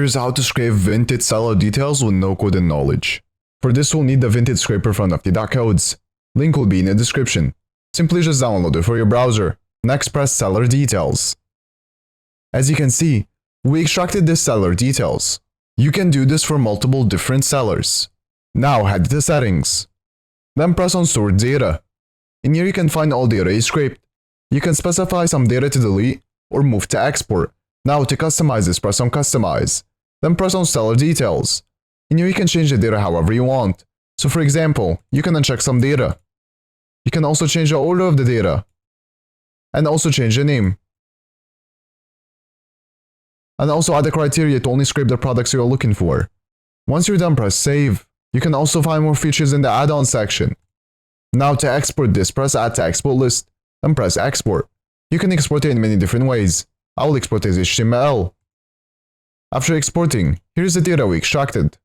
Here's how to scrape vinted seller details with no coding knowledge. For this we'll need the vinted scraper from nifty.codes. Link will be in the description. Simply just download it for your browser. Next press seller details. As you can see, we extracted this seller details. You can do this for multiple different sellers. Now head to settings. Then press on stored data. In here you can find all data you scraped. You can specify some data to delete or move to export. Now to customize this, press on customize. Then press on seller details. In here you can change the data however you want. So for example, you can uncheck some data. You can also change the order of the data. And also change the name. And also add a criteria to only scrape the products you are looking for. Once you're done, press save. You can also find more features in the add-on section. Now to export this, press add to export list. Then press export. You can export it in many different ways. I will export as HTML. After exporting, here's the data we extracted.